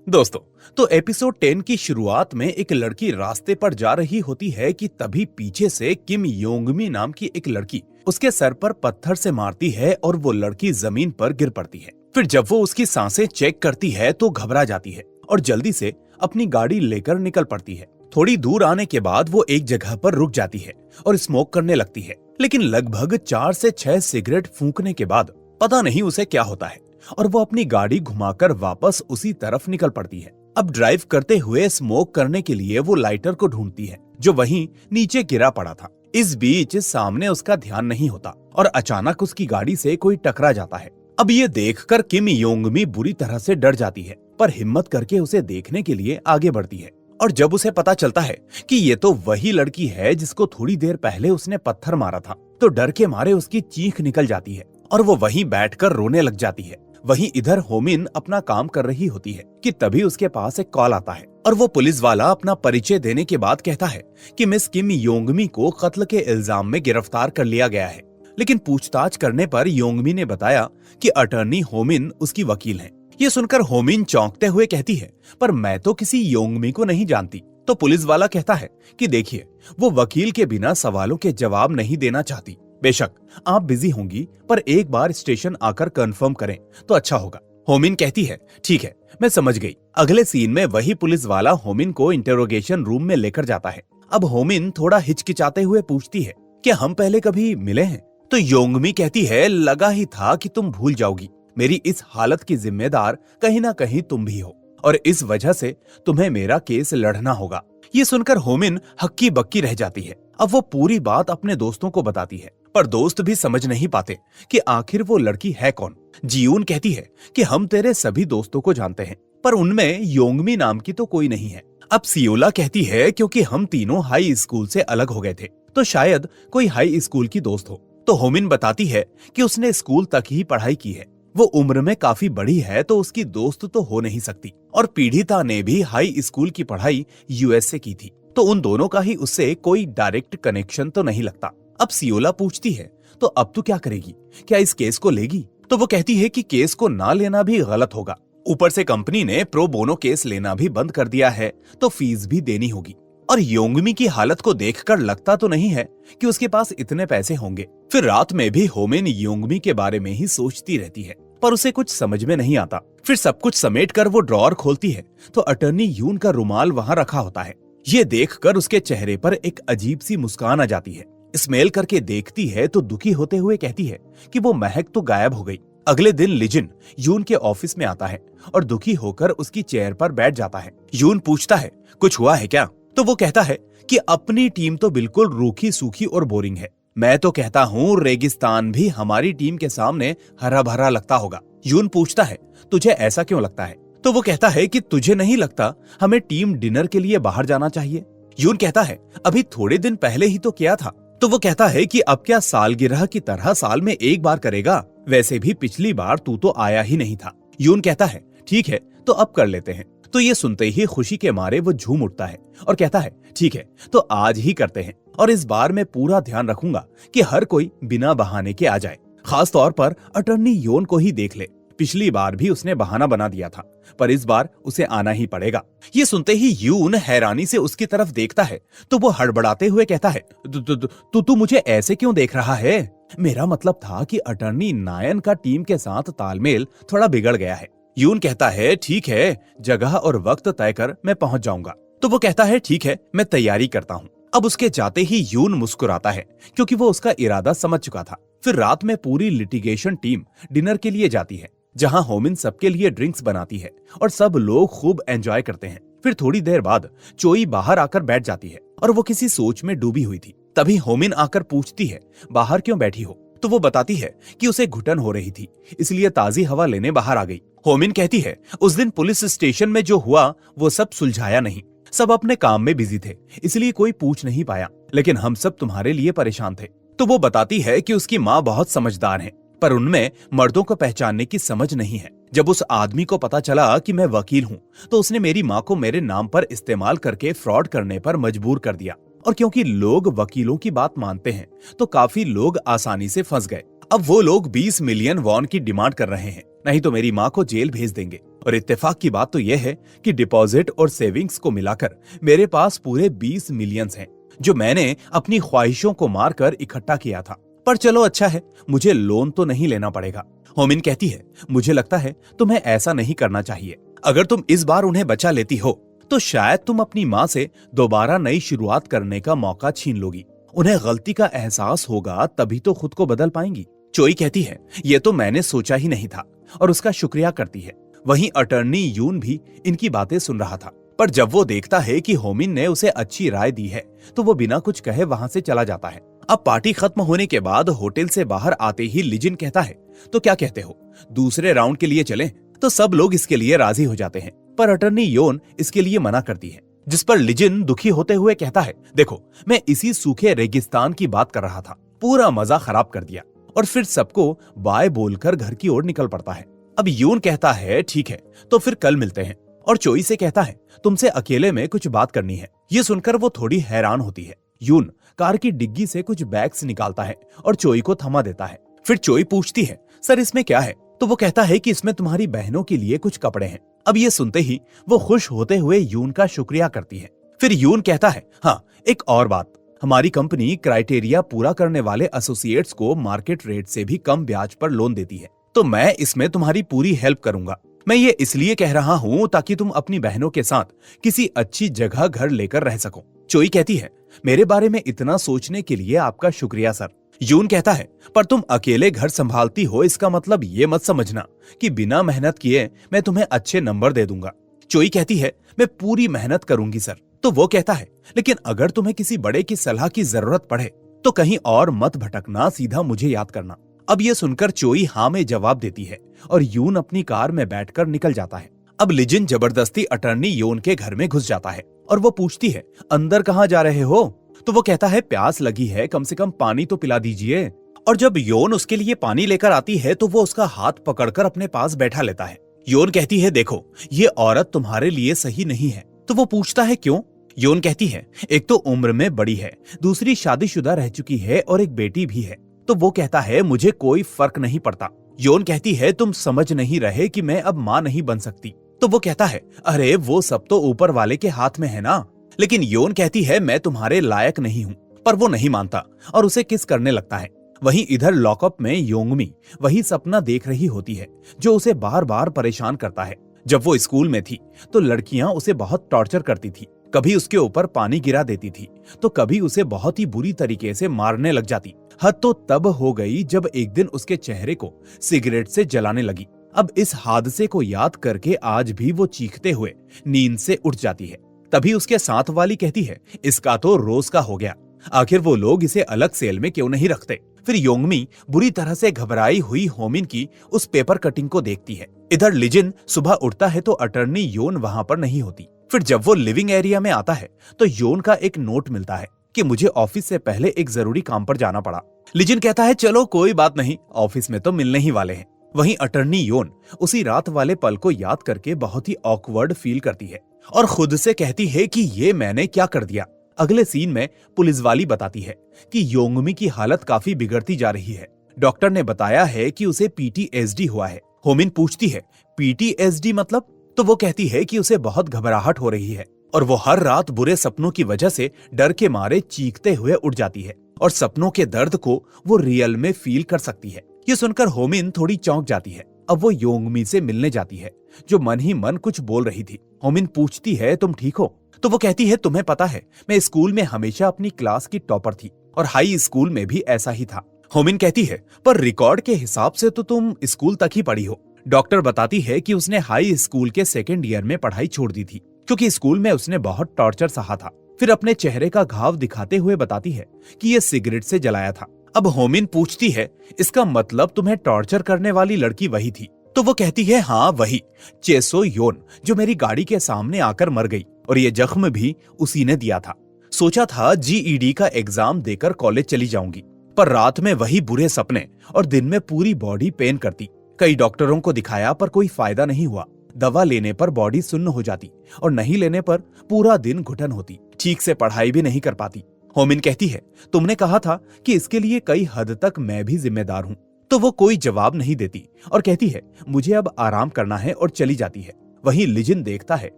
दोस्तों, तो एपिसोड 10 की शुरुआत में एक लड़की रास्ते पर जा रही होती है कि तभी पीछे से किम योंगमी नाम की एक लड़की उसके सर पर पत्थर से मारती है और वो लड़की जमीन पर गिर पड़ती है। फिर जब वो उसकी सांसें चेक करती है तो घबरा जाती है और जल्दी से अपनी गाड़ी लेकर निकल पड़ती है। थोड़ी दूर आने के बाद वो एक जगह पर रुक जाती है और स्मोक करने लगती है, लेकिन लगभग 4 से 6 सिगरेट फूंकने के बाद पता नहीं उसे क्या होता है और वो अपनी गाड़ी घुमाकर वापस उसी तरफ निकल पड़ती है। अब ड्राइव करते हुए स्मोक करने के लिए वो लाइटर को ढूंढती है जो वहीं नीचे गिरा पड़ा था। इस बीच सामने उसका ध्यान नहीं होता और अचानक उसकी गाड़ी से कोई टकरा जाता है। अब ये देखकर किम योंगमी बुरी तरह से डर जाती है, पर हिम्मत करके उसे देखने के लिए आगे बढ़ती है। और जब उसे पता चलता है कि ये तो वही लड़की है जिसको थोड़ी देर पहले उसने पत्थर मारा था, तो डर के मारे उसकी चीख निकल जाती है और वो वहीं बैठकर रोने लग जाती है। वहीं इधर होमिन अपना काम कर रही होती है कि तभी उसके पास एक कॉल आता है और वो पुलिस वाला अपना परिचय देने के बाद कहता है कि मिस किम योंगमी को कत्ल के इल्जाम में गिरफ्तार कर लिया गया है। लेकिन पूछताछ करने पर योंगमी ने बताया कि अटर्नी होमिन उसकी वकील हैं। ये सुनकर होमिन चौंकते हुए कहती है, पर मैं तो किसी योंगमी को नहीं जानती। तो पुलिस वाला कहता है कि देखिए, वो वकील के बिना सवालों के जवाब नहीं देना चाहती। बेशक आप बिजी होंगी, पर एक बार स्टेशन आकर कंफर्म करें तो अच्छा होगा। होमिन कहती है, ठीक है, मैं समझ गई। अगले सीन में वही पुलिस वाला होमिन को इंटेरोगेशन रूम में लेकर जाता है। अब होमिन थोड़ा हिचकिचाते हुए पूछती है कि हम पहले कभी मिले हैं? तो योंगमी कहती है, लगा ही था कि तुम भूल जाओगी। मेरी इस हालत की जिम्मेदार कहीं ना कहीं तुम भी हो और इस वजह से तुम्हें मेरा केस लड़ना होगा। ये सुनकर होमिन हक्की बक्की रह जाती है। अब वो पूरी बात अपने दोस्तों को बताती है, पर दोस्त भी समझ नहीं पाते कि आखिर वो लड़की है कौन। जियून कहती है कि हम तेरे सभी दोस्तों को जानते हैं, पर उनमें योंगमी नाम की तो कोई नहीं है। अब सियोला कहती है, क्योंकि हम तीनों हाई स्कूल से अलग हो गए थे, तो शायद कोई हाई स्कूल की दोस्त हो। तो होमिन बताती है कि उसने स्कूल तक ही पढ़ाई की है, वो उम्र में काफी बड़ी है तो उसकी दोस्त तो हो नहीं सकती। और पीड़िता ने भी हाई स्कूल की पढ़ाई यूएस से की थी, तो उन दोनों का ही उससे कोई डायरेक्ट कनेक्शन तो नहीं लगता। अब सियोला पूछती है, तो अब तू क्या करेगी? क्या इस केस को लेगी? तो वो कहती है कि केस को ना लेना भी गलत होगा। ऊपर से कंपनी ने प्रो बोनो केस लेना भी बंद कर दिया है, तो फीस भी देनी होगी। और योंगमी की हालत को देखकर लगता तो नहीं है कि उसके पास इतने पैसे होंगे। फिर रात में भी होमिन योंगमी के बारे में ही सोचती रहती है, पर उसे कुछ समझ में नहीं आता। फिर सब कुछ समेटकर वो ड्रॉअर खोलती है तो अटर्नी यून का रुमाल वहां रखा होता है। ये देखकर उसके चेहरे पर एक अजीब सी मुस्कान आ जाती है। स्मेल करके देखती है तो दुखी होते हुए कहती है कि वो महक तो गायब हो गई। अगले दिन लिजिन यून के ऑफिस में आता है और दुखी होकर उसकी चेयर पर बैठ जाता है। यून पूछता है, कुछ हुआ है क्या? तो वो कहता है कि अपनी टीम तो बिल्कुल रूखी सूखी और बोरिंग है। मैं तो कहता हूँ रेगिस्तान भी हमारी टीम के सामने हरा भरा लगता होगा। यून पूछता है, तुझे ऐसा क्यों लगता है? तो वो कहता है कि तुझे नहीं लगता हमें टीम डिनर के लिए बाहर जाना चाहिए? यून कहता है, अभी थोड़े दिन पहले ही तो किया था। तो वो कहता है कि अब क्या सालगिरह की तरह साल में एक बार करेगा? वैसे भी पिछली बार तू तो आया ही नहीं था। यून कहता है, ठीक है, तो अब कर लेते हैं। तो ये सुनते ही खुशी के मारे वो झूम उठता है और कहता है, ठीक है, तो आज ही करते हैं। और इस बार मैं पूरा ध्यान रखूंगा कि हर कोई बिना बहाने के आ जाए, खास तौर पर अटर्नी योन को ही देख ले। पिछली बार भी उसने बहाना बना दिया था, पर इस बार उसे आना ही पड़ेगा। ये सुनते ही यून हैरानी से उसकी तरफ देखता है तो वो हड़बड़ाते हुए कहता है, तू मुझे ऐसे क्यों देख रहा है? मेरा मतलब था कि अटर्नी नायन का टीम के साथ तालमेल थोड़ा बिगड़ गया है। यून कहता है, ठीक है, जगह और वक्त तय कर मैं पहुंच जाऊंगा। तो वो कहता है, ठीक है, मैं तैयारी करता हूँ। अब उसके जाते ही यून मुस्कुराता है, क्योंकि वो उसका इरादा समझ चुका था। फिर रात में पूरी लिटिगेशन टीम डिनर के लिए जाती है, जहां होमिन सबके लिए ड्रिंक्स बनाती है और सब लोग खूब एंजॉय करते हैं। फिर थोड़ी देर बाद चोई बाहर आकर बैठ जाती है और वो किसी सोच में डूबी हुई थी। तभी होमिन आकर पूछती है, बाहर क्यों बैठी हो? तो वो बताती है कि उसे घुटन हो रही थी, इसलिए ताजी हवा लेने बाहर आ गई। होमिन कहती है, उस दिन पुलिस स्टेशन में जो हुआ वो सब सुलझाया नहीं। सब अपने काम में बिजी थे, इसलिए कोई पूछ नहीं पाया, लेकिन हम सब तुम्हारे लिए परेशान थे। तो वो बताती है कि उसकी माँ बहुत समझदार है, पर उनमें मर्दों को पहचानने की समझ नहीं है। जब उस आदमी को पता चला कि मैं वकील हूँ, तो उसने मेरी माँ को मेरे नाम पर इस्तेमाल करके फ्रॉड करने पर मजबूर कर दिया। और क्योंकि लोग वकीलों की बात मानते हैं, तो काफी लोग आसानी से फंस गए। अब वो लोग 20 मिलियन वॉन की डिमांड कर रहे हैं, नहीं तो मेरी माँ को जेल भेज देंगे। और इत्तेफाक की बात तो यह है कि डिपॉजिट और सेविंग्स को मिलाकर मेरे पास पूरे 20 मिलियन हैं, जो मैंने अपनी ख्वाहिशों को मारकर इकट्ठा किया था। पर चलो अच्छा है, मुझे लोन तो नहीं लेना पड़ेगा। होमिन कहती है, मुझे लगता है तुम्हें ऐसा नहीं करना चाहिए। अगर तुम इस बार उन्हें बचा लेती हो तो शायद तुम अपनी माँ से दोबारा नई शुरुआत करने का मौका छीन लोगी। उन्हें गलती का एहसास होगा, तभी तो खुद को बदल पाएंगी। चोई कहती है, ये तो मैंने सोचा ही नहीं था, और उसका शुक्रिया करती है। वहीं अटर्नी यून भी इनकी बातें सुन रहा था, पर जब वो देखता है कि होमिन ने उसे अच्छी राय दी है तो वो बिना कुछ कहे वहां से चला जाता है। अब पार्टी खत्म होने के बाद होटल से बाहर आते ही लिजिन कहता है, तो क्या कहते हो, दूसरे राउंड के लिए चलें? तो सब लोग इसके लिए राजी हो जाते हैं, पर अटर्नी योन इसके लिए मना करती है, जिस पर लिजिन दुखी होते हुए कहता है, देखो मैं इसी सूखे रेगिस्तान की बात कर रहा था, पूरा मजा खराब कर दिया। और फिर सबको बाय बोलकर घर की ओर निकल पड़ता है। अब यून कहता है, ठीक है तो फिर कल मिलते हैं, और चोई से कहता है, तुमसे अकेले में कुछ बात करनी है। ये सुनकर वो थोड़ी हैरान होती है। यून कार की डिग्गी से कुछ बैग्स निकालता है और चोई को थमा देता है। फिर चोई पूछती है, सर इसमें क्या है? तो वो कहता है कि इसमें तुम्हारी बहनों के लिए कुछ कपड़े हैं। अब ये सुनते ही वो खुश होते हुए यून का शुक्रिया करती है। फिर यून कहता है, हाँ एक और बात, हमारी कंपनी क्राइटेरिया पूरा करने वाले एसोसिएट्स को मार्केट रेट से भी कम ब्याज पर लोन देती है, तो मैं इसमें तुम्हारी पूरी हेल्प करूंगा। मैं ये इसलिए कह रहा हूँ ताकि तुम अपनी बहनों के साथ किसी अच्छी जगह घर लेकर रह सको। चोई कहती है, मेरे बारे में इतना सोचने के लिए आपका शुक्रिया सर। यून कहता है, पर तुम अकेले घर संभालती हो, इसका मतलब ये मत समझना कि बिना मेहनत किए मैं तुम्हें अच्छे नंबर दे दूंगा। चोई कहती है, मैं पूरी मेहनत करूंगी सर। तो वो कहता है, लेकिन अगर तुम्हें किसी बड़े की सलाह की जरूरत पड़े तो कहीं और मत भटकना, सीधा मुझे याद करना। अब ये सुनकर चोई हाँ में जवाब देती है और यून अपनी कार में बैठकर निकल जाता है। अब लिजिन जबरदस्ती अटर्नी योन के घर में घुस जाता है और वो पूछती है, अंदर कहाँ जा रहे हो? तो वो कहता है, प्यास लगी है, कम से कम पानी तो पिला दीजिए। और जब योन उसके लिए पानी लेकर आती है तो वो उसका हाथ पकड़कर अपने पास बैठा लेता है। योन कहती है, देखो ये औरत तुम्हारे लिए सही नहीं है। तो वो पूछता है, क्यों? योन कहती है, एक तो उम्र में बड़ी है, दूसरी शादीशुदा रह चुकी है और एक बेटी भी है। तो वो कहता है, मुझे कोई फर्क नहीं पड़ता। योन कहती है, तुम समझ नहीं रहे कि मैं अब माँ नहीं बन सकती। तो वो कहता है, अरे वो सब तो ऊपर वाले के हाथ में है ना। लेकिन योन कहती है, मैं तुम्हारे लायक नहीं हूँ। पर वो नहीं मानता और उसे किस करने लगता है। वहीं इधर लॉकअप में योंगमी वही सपना देख रही होती है जो उसे बार बार परेशान करता है। जब वो स्कूल में थी तो लड़कियां उसे बहुत टॉर्चर करती थी। कभी उसके ऊपर पानी गिरा देती थी तो कभी उसे बहुत ही बुरी तरीके से मारने लग जाती। हद तो तब हो गई जब एक दिन उसके चेहरे को सिगरेट से जलाने लगी। अब इस हादसे को याद करके आज भी वो चीखते हुए नींद से उठ जाती है। तभी उसके साथ वाली कहती है, इसका तो रोज का हो गया, आखिर वो लोग इसे अलग सेल में क्यों नहीं रखते। फिर योंगमी बुरी तरह से घबराई हुई होमिन की उस पेपर कटिंग को देखती है। इधर लिजिन सुबह उठता है तो अटर्नी योन वहां पर नहीं होती। फिर जब वो लिविंग एरिया में आता है तो योन का एक नोट मिलता है कि मुझे ऑफिस से पहले एक जरूरी काम पर जाना पड़ा। लिजिन कहता है, चलो कोई बात नहीं, ऑफिस में तो मिलने ही वाले हैं। वहीं अटर्नी योन उसी रात वाले पल को याद करके बहुत ही ऑकवर्ड फील करती है और खुद से कहती है कि ये मैंने क्या कर दिया। अगले सीन में पुलिस वाली बताती है कि योंगमी की हालत काफी बिगड़ती जा रही है। डॉक्टर ने बताया है कि उसे PTSD हुआ है। होमिन पूछती है, PTSD मतलब? तो वो कहती है कि उसे बहुत घबराहट हो रही है और वो हर रात बुरे सपनों की वजह से डर के मारे चीखते हुए उठ जाती है और सपनों के दर्द को वो रियल में फील कर सकती है। ये सुनकर होमिन थोड़ी चौंक जाती है। अब वो योंगमी से मिलने जाती है जो मन ही मन कुछ बोल रही थी। होमिन पूछती है, तुम ठीक हो? तो वो कहती है, तुम्हें पता है मैं स्कूल में हमेशा अपनी क्लास की टॉपर थी और हाई स्कूल में भी ऐसा ही था। होमिन कहती है, पर रिकॉर्ड के हिसाब से तो तुम स्कूल तक ही पढ़ी हो। डॉक्टर बताती है कि उसने हाई स्कूल के सेकेंड ईयर में पढ़ाई छोड़ दी थी क्योंकि स्कूल में उसने बहुत टॉर्चर सहा था। फिर अपने चेहरे का घाव दिखाते हुए बताती है कि ये सिगरेट से जलाया था। अब होमिन पूछती है, इसका मतलब तुम्हें टॉर्चर करने वाली लड़की वही थी? तो वो कहती है, हाँ वही, चेसो योन, जो मेरी गाड़ी के सामने आकर मर गई और ये जख्म भी उसी ने दिया था। सोचा था GED का एग्जाम देकर कॉलेज चली जाऊंगी, पर रात में वही बुरे सपने और दिन में पूरी बॉडी पेन करती। कई डॉक्टरों को दिखाया पर कोई फायदा नहीं हुआ। दवा लेने पर बॉडी सुन्न हो जाती और नहीं लेने पर पूरा दिन घुटन होती। ठीक से पढ़ाई भी नहीं कर पाती। होमिन कहती है, तुमने कहा था कि इसके लिए कई हद तक मैं भी जिम्मेदार हूँ, तो वो कोई जवाब नहीं देती और कहती है मुझे अब आराम करना है और चली जाती है। वहीं लिजिन देखता है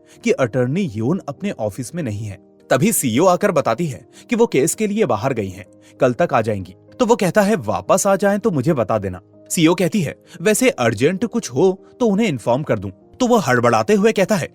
कि अटर्नी यून अपने ऑफिस में नहीं है। तभी सीईओ आकर बताती है कि वो केस के लिए बाहर गई हैं, कल तक आ जाएंगी। तो वो कहता है वापस आ जाएं तो मुझे बता देना। सीईओ कहती है वैसे अर्जेंट कुछ हो तो उन्हें इन्फॉर्म कर दूं। तो वो हड़बड़ाते हुए कहता है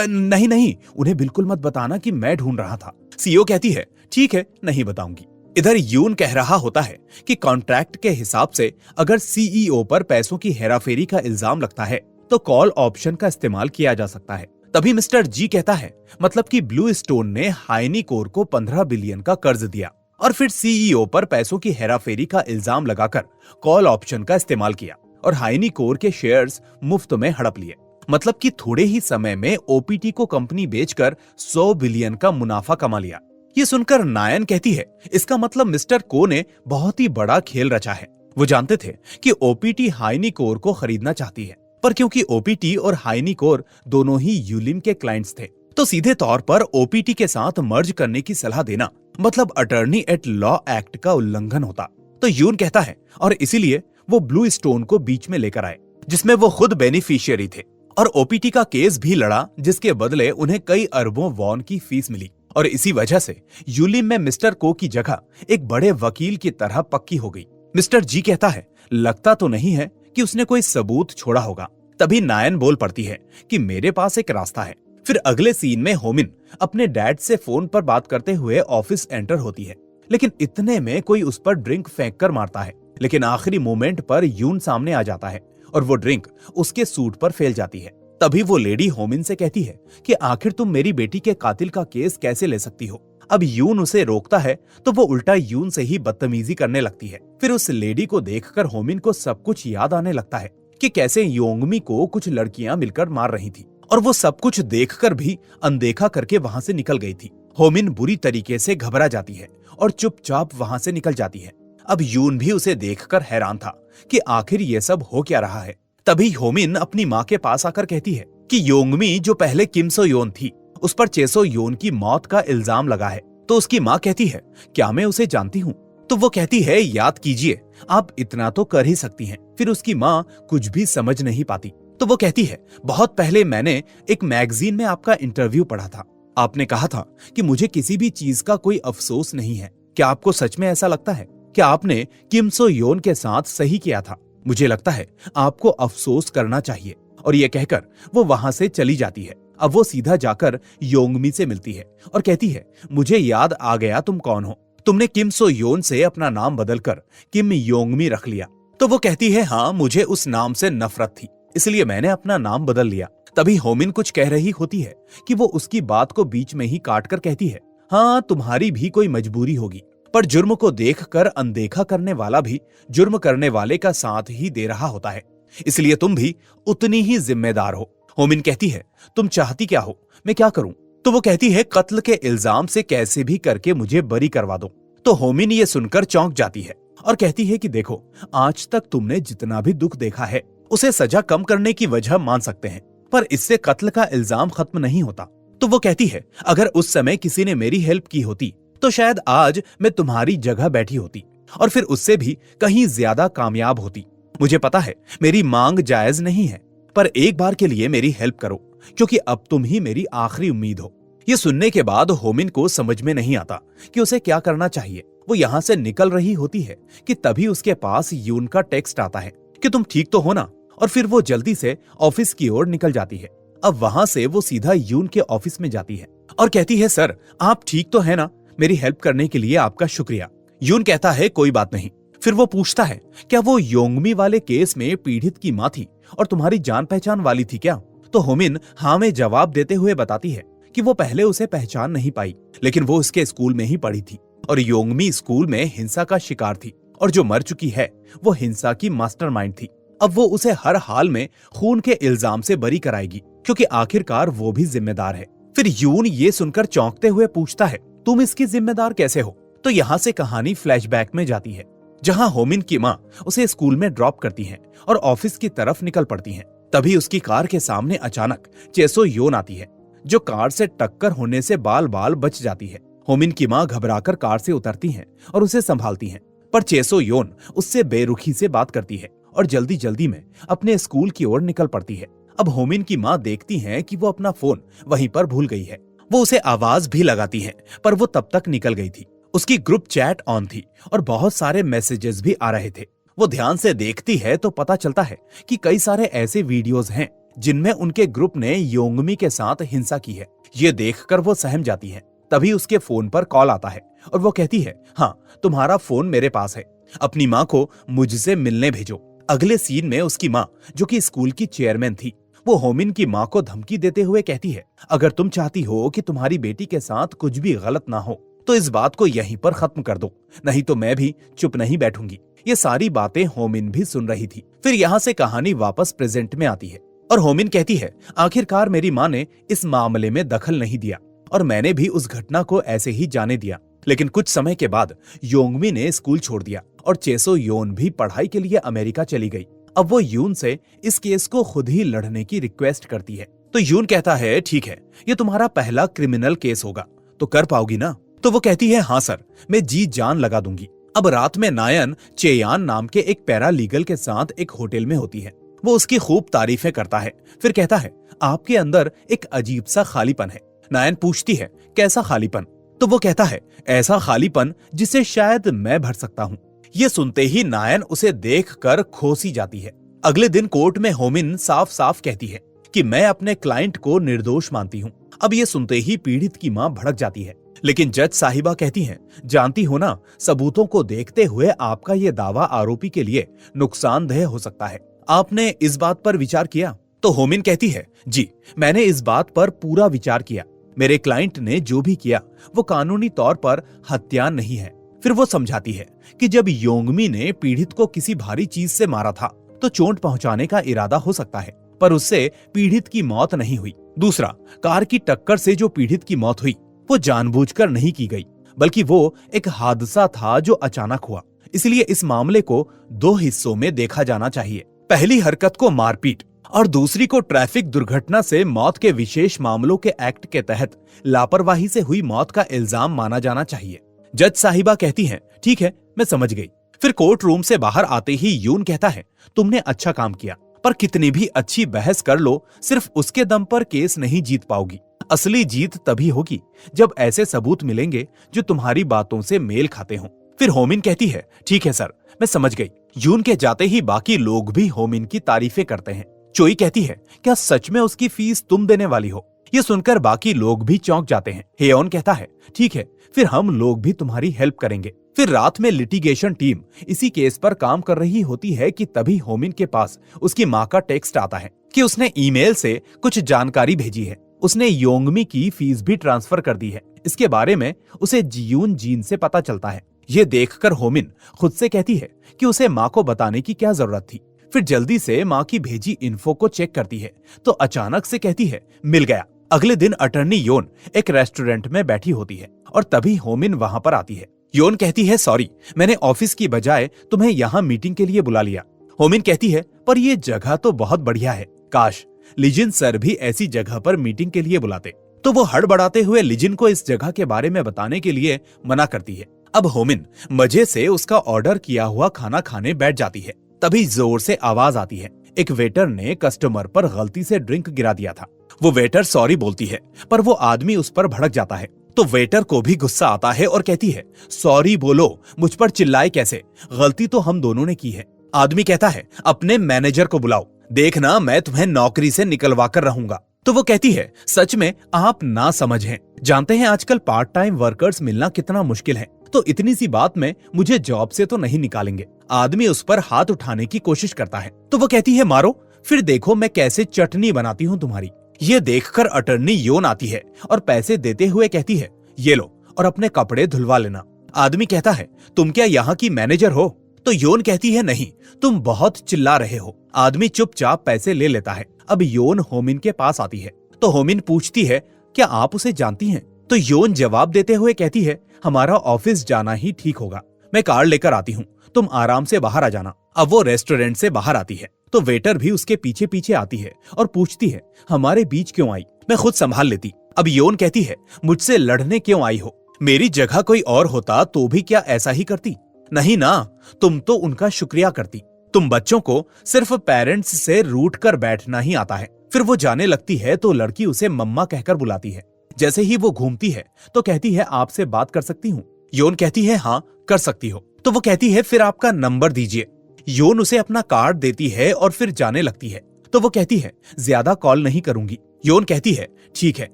नहीं नहीं, उन्हें बिल्कुल मत बताना कि मैं ढूंढ रहा था। सीईओ कहती है ठीक है, नहीं बताऊंगी। इधर यून कह रहा होता है कि कॉन्ट्रैक्ट के हिसाब से अगर सीईओ पर पैसों की हेराफेरी का इल्जाम लगता है तो कॉल ऑप्शन का इस्तेमाल किया जा सकता है। तभी मिस्टर जी कहता है मतलब कि ब्लू स्टोन ने हाइनी कोर को 15 बिलियन का कर्ज दिया और फिर सीईओ पर पैसों की हेराफेरी का इल्जाम लगाकर कॉल ऑप्शन का इस्तेमाल किया और हाइनी कोर के शेयर्स मुफ्त में हड़प लिए। मतलब कि थोड़े ही समय में ओपीटी को कंपनी बेचकर 100 बिलियन का मुनाफा कमा लिया। ये सुनकर नायन कहती है इसका मतलब मिस्टर को ने बहुत ही बड़ा खेल रचा है। वो जानते थे कि ओपीटी हाइनी कोर को खरीदना चाहती है, पर क्योंकि ओपीटी और हाइनी कोर दोनों ही यूलिम के क्लाइंट्स थे तो सीधे तौर पर ओपीटी के साथ मर्ज करने की सलाह देना मतलब अटर्नी एट लॉ एक्ट का उल्लंघन होता। तो यून कहता है और इसीलिए वो ब्लू स्टोन को बीच में लेकर आए जिसमें वो खुद बेनिफिशियरी थे और ओपीटी का केस भी लड़ा जिसके बदले उन्हें कई अरबों वॉन की फीस मिली। और इसी वजह से यूलिम में मिस्टर को की जगह एक बड़े वकील की तरह पक्की हो गई। मिस्टर जी कहता है लगता तो नहीं है कि उसने कोई सबूत छोड़ा होगा। तभी नायन बोल पड़ती है कि मेरे पास एक रास्ता है। फिर अगले सीन में होमिन अपने डैड से फोन पर बात करते हुए ऑफिस एंटर होती है, लेकिन इतने में कोई उस पर ड्रिंक फेंक कर मारता है। लेकिन आखिरी मोमेंट पर यून सामने आ जाता है और वो ड्रिंक उसके सूट पर फैल जाती है। तभी वो लेडी होमिन से कहती है कि आखिर तुम मेरी बेटी के कातिल का केस कैसे ले सकती हो। अब यून उसे रोकता है तो वो उल्टा यून से ही बदतमीजी करने लगती है। फिर उस लेडी को देखकर होमिन को सब कुछ याद आने लगता है कि कैसे योंगमी को कुछ लड़कियां मिलकर मार रही थी और वो सब कुछ देखकर भी अनदेखा करके वहां से निकल गई थी। होमिन बुरी तरीके से घबरा जाती है और चुपचाप वहां से निकल जाती है। अब यून भी उसे देखकर हैरान था कि आखिर ये सब हो क्या रहा है। तभी होमिन अपनी माँ के पास आकर कहती है कि योंगमी जो पहले किम सो योन थी उस पर चेसो योन की मौत का इल्जाम लगा है। तो उसकी माँ कहती है क्या मैं उसे जानती हूँ? तो वो कहती है याद कीजिए, आप इतना तो कर ही सकती हैं। फिर उसकी माँ कुछ भी समझ नहीं पाती। तो वो कहती है बहुत पहले मैंने एक मैगजीन में आपका इंटरव्यू पढ़ा था। आपने कहा था कि मुझे किसी भी चीज का कोई अफसोस नहीं है। क्या आपको सच में ऐसा लगता है? क्या आपने किम सो योन के साथ सही किया था? मुझे लगता है आपको अफसोस करना चाहिए। और ये कहकर वो वहां से चली जाती है। अब वो सीधा जाकर योंगमी से मिलती है और कहती है मुझे याद आ गया तुम कौन हो। तुमने किम सो योन से अपना नाम बदलकर किम योंगमी रख लिया। तो वो कहती है हाँ, मुझे उस नाम से नफरत थी इसलिए मैंने अपना नाम बदल लिया। तभी होमिन कुछ कह रही होती है कि वो उसकी बात को बीच में ही काट कर कहती है हाँ, तुम्हारी भी कोई मजबूरी होगी, पर जुर्म को देखकर अनदेखा करने वाला भी जुर्म करने वाले का साथ ही दे रहा होता है, इसलिए तुम भी उतनी ही जिम्मेदार हो। होमिन कहती है तुम चाहती क्या हो, मैं क्या करूं? तो वो कहती है कत्ल के इल्जाम से कैसे भी करके मुझे बरी करवा दो। तो होमिन ये सुनकर चौंक जाती है और कहती है कि देखो, आज तक तुमने जितना भी दुख देखा है उसे सजा कम करने की वजह मान सकते हैं, पर इससे कत्ल का इल्जाम खत्म नहीं होता। तो वो कहती है अगर उस समय किसी ने मेरी हेल्प की होती तो शायद आज मैं तुम्हारी जगह बैठी होती और फिर उससे भी कहीं ज्यादा कामयाब होती। मुझे पता है मेरी मांग जायज नहीं है, पर एक बार के लिए मेरी हेल्प करो क्योंकि अब तुम ही मेरी आखिरी उम्मीद हो। ये सुनने के बाद होमिन को समझ में नहीं आता कि उसे क्या करना चाहिए। वो यहाँ से निकल रही होती है कि तभी उसके पास यून का टेक्स्ट आता है कि तुम ठीक तो हो ना, और फिर वो जल्दी से ऑफिस की ओर निकल जाती है। अब वहां से वो सीधा यून के ऑफिस में जाती है और कहती है सर, आप ठीक तो है ना? मेरी हेल्प करने के लिए आपका शुक्रिया। यून कहता है कोई बात नहीं। फिर वो पूछता है क्या वो योंगमी वाले केस में पीड़ित की माँ थी और तुम्हारी जान पहचान वाली थी क्या? तो होमिन हाँ में जवाब देते हुए बताती है कि वो पहले उसे पहचान नहीं पाई, लेकिन वो उसके स्कूल में ही पढ़ी थी और योंगमी स्कूल में हिंसा का शिकार थी और जो मर चुकी है वो हिंसा की मास्टरमाइंड थी। अब वो उसे हर हाल में खून के इल्जाम से बरी कराएगी क्योंकि आखिरकार वो भी जिम्मेदार है। फिर यून ये सुनकर चौंकते हुए पूछता है तुम इसकी जिम्मेदार कैसे हो? तो यहाँ से कहानी फ्लैशबैक में जाती है जहाँ होमिन की माँ उसे स्कूल में ड्रॉप करती हैं और ऑफिस की तरफ निकल पड़ती हैं। तभी उसकी कार के सामने अचानक चेसो योन आती है जो कार से टक्कर होने से बाल बाल बच जाती है। होमिन की माँ घबराकर कार से उतरती हैं और उसे संभालती हैं, पर चेसो योन उससे बेरुखी से बात करती है और जल्दी जल्दी में अपने स्कूल की ओर निकल पड़ती है। अब होमिन की माँ देखती है कि वो अपना फोन वहीं पर भूल गई है। वो उसे आवाज भी लगाती है, पर वो तब तक निकल गई थी। उसकी ग्रुप चैट ऑन थी और बहुत सारे मैसेजेस भी आ रहे थे। वो ध्यान से देखती है तो पता चलता है कि कई सारे ऐसे वीडियोस हैं जिनमें उनके ग्रुप ने योंगमी के साथ हिंसा की है। ये देखकर वो सहम जाती है। तभी उसके फोन पर कॉल आता है और वो कहती है, हाँ तुम्हारा फोन मेरे पास है, अपनी माँ को मुझसे मिलने भेजो। अगले सीन में उसकी माँ, जो कि स्कूल की चेयरमैन थी, वो होमिन की माँ को धमकी देते हुए कहती है, अगर तुम चाहती हो कि तुम्हारी बेटी के साथ कुछ भी गलत ना हो तो इस बात को यहीं पर खत्म कर दो, नहीं तो मैं भी चुप नहीं बैठूंगी। ये सारी बातें होमिन भी सुन रही थी। फिर यहाँ से कहानी वापस प्रेजेंट में आती है और होमिन कहती है, आखिरकार मेरी माँ ने इस मामले में दखल नहीं दिया और मैंने भी उस घटना को ऐसे ही जाने दिया। लेकिन कुछ समय के बाद योंगमी ने स्कूल छोड़ दिया और चेसो योन भी पढ़ाई के लिए अमेरिका चली गई। अब वो यून से इस केस को खुद ही लड़ने की रिक्वेस्ट करती है। तो यून कहता है, ठीक है, ये तुम्हारा पहला क्रिमिनल केस होगा, तो कर पाओगी ना? तो वो कहती है, हाँ सर, मैं जी जान लगा दूंगी। अब रात में नायन चेयान नाम के एक पैरालीगल के साथ एक होटल में होती है। वो उसकी खूब तारीफें करता है। फिर कहता है, आपके अंदर एक अजीब सा खालीपन है। नायन पूछती है, कैसा खालीपन? तो वो कहता है, ऐसा खालीपन जिसे शायद मैं भर सकता हूँ। ये सुनते ही नायन उसे देखकर खोसी जाती है। अगले दिन कोर्ट में होमिन साफ साफ कहती है कि मैं अपने क्लाइंट को निर्दोष मानती हूँ। अब ये सुनते ही पीड़ित की माँ भड़क जाती है, लेकिन जज साहिबा कहती हैं, जानती हो ना, सबूतों को देखते हुए आपका ये दावा आरोपी के लिए नुकसानदेह हो सकता है। आपने इस बात पर विचार किया? तो होमिन कहती है, जी मैंने इस बात पर पूरा विचार किया। मेरे क्लाइंट ने जो भी किया वो कानूनी तौर पर हत्या नहीं है। फिर वो समझाती है कि जब योंगमी ने पीड़ित को किसी भारी चीज से मारा था तो चोट पहुंचाने का इरादा हो सकता है, पर उससे पीड़ित की मौत नहीं हुई। दूसरा, कार की टक्कर से जो पीड़ित की मौत हुई वो जानबूझकर नहीं की गई, बल्कि वो एक हादसा था जो अचानक हुआ। इसलिए इस मामले को दो हिस्सों में देखा जाना चाहिए। पहली हरकत को मारपीट और दूसरी को ट्रैफिक दुर्घटना से मौत के विशेष मामलों के एक्ट के तहत लापरवाही से हुई मौत का इल्जाम माना जाना चाहिए। जज साहिबा कहती हैं, ठीक है, मैं समझ गई। फिर कोर्ट रूम से बाहर आते ही यून कहता है, तुमने अच्छा काम किया, पर कितनी भी अच्छी बहस कर लो, सिर्फ उसके दम पर केस नहीं जीत पाओगी। असली जीत तभी होगी जब ऐसे सबूत मिलेंगे जो तुम्हारी बातों से मेल खाते हों। फिर होमिन कहती है, ठीक है सर, मैं समझ गई। यून के जाते ही बाकी लोग भी होमिन की तारीफें करते हैं। चोई कहती है, क्या सच में उसकी फीस तुम देने वाली हो? ये सुनकर बाकी लोग भी चौंक जाते हैं। हेयोन कहता है, ठीक है, फिर हम लोग भी तुम्हारी हेल्प करेंगे। फिर रात में लिटिगेशन टीम इसी केस पर काम कर रही होती है कि तभी होमिन के पास उसकी माँ का टेक्स्ट आता है कि उसने ईमेल से कुछ जानकारी भेजी है। उसने योंगमी की फीस भी ट्रांसफर कर दी है। इसके बारे में उसे जियून जीन से पता चलता है। ये देखकर होमिन खुद से कहती है कि उसे माँ को बताने की क्या जरूरत थी। फिर जल्दी से माँ की भेजी इन्फो को चेक करती है तो अचानक से कहती है, मिल गया। अगले दिन अटर्नी योन एक रेस्टोरेंट में बैठी होती है और तभी होमिन वहां पर आती है। योन कहती है, सॉरी, मैंने ऑफिस की बजाय तुम्हें यहाँ मीटिंग के लिए बुला लिया। होमिन कहती है, पर ये जगह तो बहुत बढ़िया है, काश लिजिन सर भी ऐसी जगह पर मीटिंग के लिए बुलाते। तो वो हड़बड़ाते हुए लिजिन को इस जगह के बारे में बताने के लिए मना करती है। अब होमिन मजे से उसका ऑर्डर किया हुआ खाना खाने बैठ जाती है। तभी जोर से आवाज आती है, एक वेटर ने कस्टमर पर गलती से ड्रिंक गिरा दिया था। वो वेटर सॉरी बोलती है, पर वो आदमी उस पर भड़क जाता है। तो वेटर को भी गुस्सा आता है और कहती है, सॉरी बोलो, मुझ पर चिल्लाए कैसे, गलती तो हम दोनों ने की है। आदमी कहता है, अपने मैनेजर को बुलाओ, देखना मैं तुम्हें नौकरी से निकलवा कर रहूंगा। तो वो कहती है, सच में आप ना समझ हैं, जानते हैं आजकल पार्ट टाइम वर्कर्स मिलना कितना मुश्किल है, तो इतनी सी बात में मुझे जॉब से तो नहीं निकालेंगे। आदमी उस पर हाथ उठाने की कोशिश करता है तो वो कहती है, मारो, फिर देखो मैं कैसे चटनी बनाती हूँ तुम्हारी। ये देखकर अटर्नी योन आती है और पैसे देते हुए कहती है, ये लो और अपने कपड़े धुलवा लेना। आदमी कहता है, तुम क्या यहाँ की मैनेजर हो? तो योन कहती है, नहीं, तुम बहुत चिल्ला रहे हो। आदमी चुपचाप पैसे ले लेता है। अब योन होमिन के पास आती है तो होमिन पूछती है, क्या आप उसे जानती हैं? तो योन जवाब देते हुए कहती है, हमारा ऑफिस जाना ही ठीक होगा, मैं कार लेकर आती हूँ, तुम आराम से बाहर आ जाना। अब वो रेस्टोरेंट से बाहर आती है तो वेटर भी उसके पीछे पीछे आती है और पूछती है, हमारे बीच क्यों आई? मैं खुद संभाल लेती। अब योन कहती है, मुझसे लड़ने क्यों आई हो? मेरी जगह कोई और होता तो भी क्या ऐसा ही करती? नहीं ना, तुम तो उनका शुक्रिया करती। तुम बच्चों को सिर्फ पेरेंट्स से रूठ कर बैठना ही आता है। फिर वो जाने लगती है तो लड़की उसे मम्मा कहकर बुलाती है। जैसे ही वो घूमती है तो कहती है, आपसे बात कर सकती हूँ? योन कहती है, हाँ कर सकती हो। तो वो कहती है, फिर आपका नंबर दीजिए। योन उसे अपना कार्ड देती है और फिर जाने लगती है। तो वो कहती है, ज्यादा कॉल नहीं करूंगी। योन कहती है, ठीक है।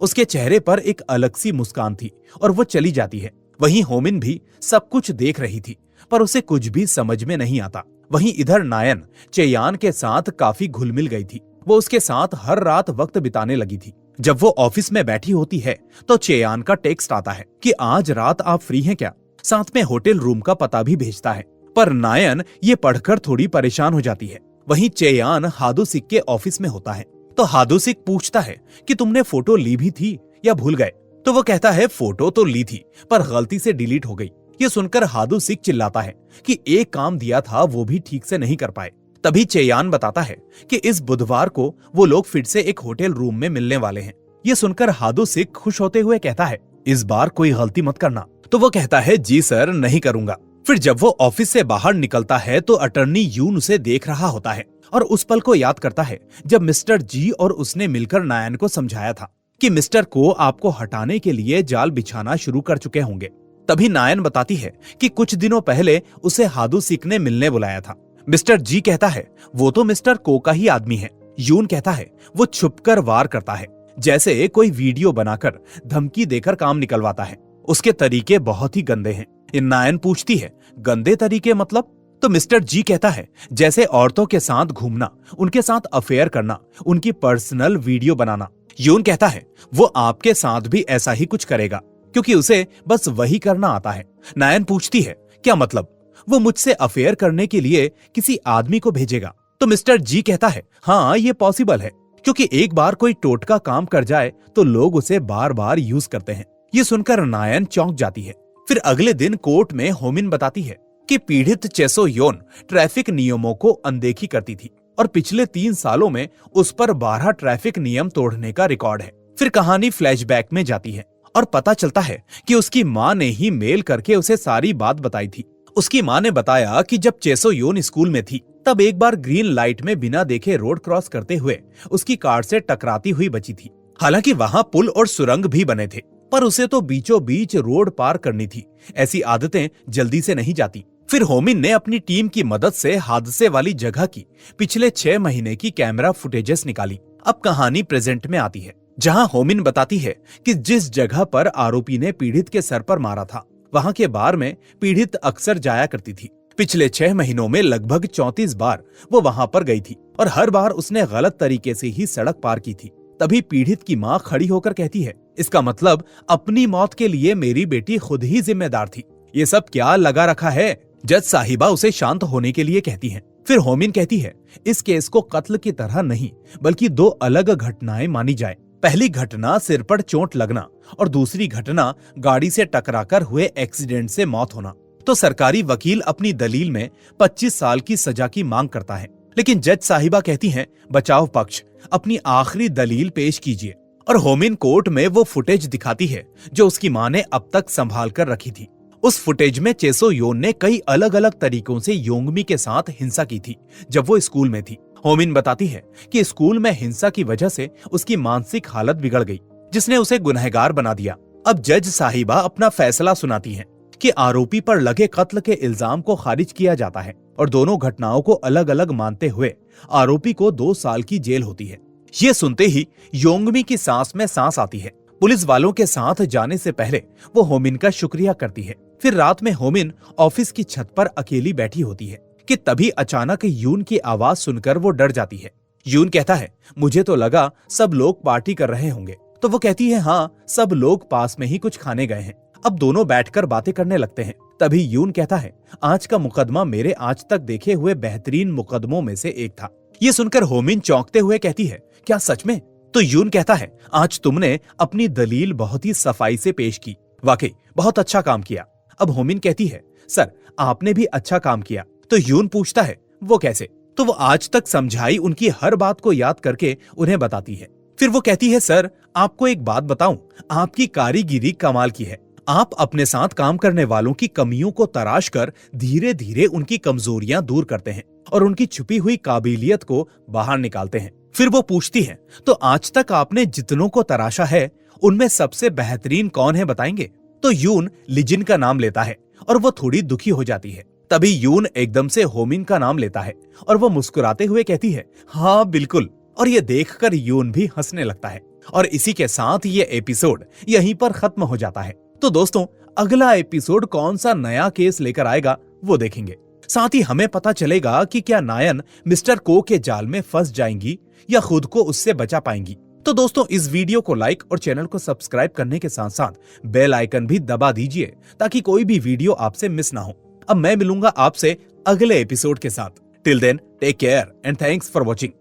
उसके चेहरे पर एक अलग सी मुस्कान थी और वो चली जाती है। वहीं होमिन भी सब कुछ देख रही थी, पर उसे कुछ भी समझ में नहीं आता। वहीं इधर नायन चेयान के साथ काफी घुल मिल गई थी। वो उसके साथ हर रात वक्त बिताने लगी थी। जब वो ऑफिस में बैठी होती है तो चेयान का टेक्स्ट आता है कि आज रात आप फ्री हैं क्या? साथ में होटल रूम का पता भी भेजता है। पर नायन ये पढ़कर थोड़ी परेशान हो जाती है। वहीं चेयान हादुसिक के ऑफिस में होता है तो हादुसिक पूछता है कि तुमने फोटो ली भी थी या भूल गए? तो वो कहता है, फोटो तो ली थी पर गलती से डिलीट हो गई। ये सुनकर हादुसिक चिल्लाता है कि एक काम दिया था वो भी ठीक से नहीं कर पाए। तभी चेयान बताता है कि इस बुधवार को वो लोग फिर से एक होटल रूम में मिलने वाले हैं। ये सुनकर हादुसिक खुश होते हुए कहता है, इस बार कोई गलती मत करना। तो वो कहता है, जी सर नहीं करूंगा। फिर जब वो ऑफिस से बाहर निकलता है तो अटर्नी यून उसे देख रहा होता है और उस पल को याद करता है जब मिस्टर जी और उसने मिलकर नायन को समझाया था कि मिस्टर को आपको हटाने के लिए जाल बिछाना शुरू कर चुके होंगे। तभी नायन बताती है कि कुछ दिनों पहले उसे हादुसिक ने मिलने बुलाया था। मिस्टर जी कहता है, वो तो मिस्टर को का ही आदमी है। यून कहता है, वो छुपकर वार करता है, जैसे कोई वीडियो बनाकर धमकी देकर काम निकलवाता है। उसके तरीके बहुत ही गंदे हैं। नायन पूछती है, गंदे तरीके मतलब? तो मिस्टर जी कहता है, जैसे औरतों के साथ घूमना, उनके साथ अफेयर करना, उनकी पर्सनल वीडियो बनाना। यून कहता है, वो आपके साथ भी ऐसा ही कुछ करेगा क्योंकि उसे बस वही करना आता है। नायन पूछती है, क्या मतलब? वो मुझसे अफेयर करने के लिए किसी आदमी को भेजेगा? तो मिस्टर जी कहता है, हाँ ये पॉसिबल है क्योंकि एक बार कोई टोटका काम कर जाए तो लोग उसे बार बार यूज करते हैं। ये सुनकर नायन चौंक जाती है। फिर अगले दिन कोर्ट में होमिन बताती है कि पीड़ित चेसो योन ट्रैफिक नियमों को अनदेखी करती थी और पिछले 3 सालों में उस पर 12 ट्रैफिक नियम तोड़ने का रिकॉर्ड है। फिर कहानी फ्लैशबैक में जाती है और पता चलता है कि उसकी माँ ने ही मेल करके उसे सारी बात बताई थी। उसकी माँ ने बताया कि जब चेसो योन स्कूल में थी तब एक बार ग्रीन लाइट में बिना देखे रोड क्रॉस करते हुए उसकी कार से टकराती हुई बची थी। हालांकि वहाँ पुल और सुरंग भी बने थे, पर उसे तो बीचों बीच रोड पार करनी थी। ऐसी आदतें जल्दी से नहीं जाती। फिर होमिन ने अपनी टीम की मदद से हादसे वाली जगह की पिछले 6 महीने की कैमरा फुटेजेस निकाली। अब कहानी प्रेजेंट में आती है, जहां होमिन बताती है कि जिस जगह पर आरोपी ने पीड़ित के सर पर मारा था वहां के बार में पीड़ित अक्सर जाया करती थी। पिछले 6 महीनों में लगभग 34 बार वो वहां पर गई थी और हर बार उसने गलत तरीके से ही सड़क पार की थी। तभी पीड़ित की माँ खड़ी होकर कहती है, इसका मतलब अपनी मौत के लिए मेरी बेटी खुद ही जिम्मेदार थी। ये सब क्या लगा रखा है? जज साहिबा उसे शांत होने के लिए कहती हैं। फिर होमिन कहती है, इस केस को कत्ल की तरह नहीं बल्कि 2 अलग घटनाएं मानी जाए। पहली घटना सिर पर चोट लगना और दूसरी घटना गाड़ी से टकराकर हुए एक्सीडेंट से मौत होना। तो सरकारी वकील अपनी दलील में 25 साल की सजा की मांग करता है, लेकिन जज साहिबा कहती हैं, बचाव पक्ष अपनी आखिरी दलील पेश कीजिए। और होमिन कोर्ट में वो फुटेज दिखाती है जो उसकी माँ ने अब तक संभाल कर रखी थी। उस फुटेज में चेसो योन ने कई अलग अलग तरीकों से योंगमी के साथ हिंसा की थी जब वो स्कूल में थी। होमिन बताती है कि स्कूल में हिंसा की वजह से उसकी मानसिक हालत बिगड़ गई, जिसने उसे गुनहगार बना दिया। अब जज साहिबा अपना फैसला सुनाती हैं कि आरोपी पर लगे कत्ल के इल्जाम को खारिज किया जाता है और दोनों घटनाओं को अलग अलग मानते हुए आरोपी को 2 साल की जेल होती है। ये सुनते ही योंगमी की सांस में सांस आती है। पुलिस वालों के साथ जाने से पहले वो होमिन का शुक्रिया करती है। फिर रात में होमिन ऑफिस की छत पर अकेली बैठी होती है कि तभी अचानक यून की आवाज सुनकर वो डर जाती है। यून कहता है, मुझे तो लगा सब लोग पार्टी कर रहे होंगे। तो वो कहती है, हाँ सब लोग पास में ही कुछ खाने गए हैं। अब दोनों बैठकर बातें करने लगते हैं। तभी यून कहता है, आज का मुकदमा मेरे आज तक देखे हुए बेहतरीन मुकदमों में से एक था। ये सुनकर होमिन चौंकते हुए कहती है, क्या सच में? तो यून कहता है, आज तुमने अपनी दलील बहुत ही सफाई से पेश की, वाकई बहुत अच्छा काम किया। अब होमिन कहती है, सर आपने भी अच्छा काम किया। तो यून पूछता है, वो कैसे? तो वो आज तक समझाई उनकी हर बात को याद करके उन्हें बताती है। फिर वो कहती है, सर आपको एक बात बताऊं, आपकी कारीगिरी कमाल की है। आप अपने साथ काम करने वालों की कमियों को तराश कर धीरे धीरे उनकी कमजोरियां दूर करते हैं और उनकी छुपी हुई काबिलियत को बाहर निकालते हैं। फिर वो पूछती हैं, तो आज तक आपने जितनों को तराशा है उनमें सबसे बेहतरीन कौन है बताएंगे? तो यून लिजिन का नाम लेता है और वो थोड़ी दुखी हो जाती है। तभी यून एकदम से होमिन का नाम लेता है और वो मुस्कुराते हुए कहती है, हाँ बिल्कुल। और ये देखकर यून भी हंसने लगता है और इसी के साथ ये एपिसोड यहीं पर खत्म हो जाता है। तो दोस्तों, अगला एपिसोड कौन सा नया केस लेकर आएगा वो देखेंगे। साथ ही हमें पता चलेगा कि क्या नायन मिस्टर को के जाल में फंस जाएंगी या खुद को उससे बचा पाएंगी। तो दोस्तों, इस वीडियो को लाइक और चैनल को सब्सक्राइब करने के साथ साथ बेल आइकन भी दबा दीजिए ताकि कोई भी वीडियो आपसे मिस ना हो। अब मैं मिलूंगा आपसे अगले एपिसोड के साथ। Till then, take care and thanks for watching.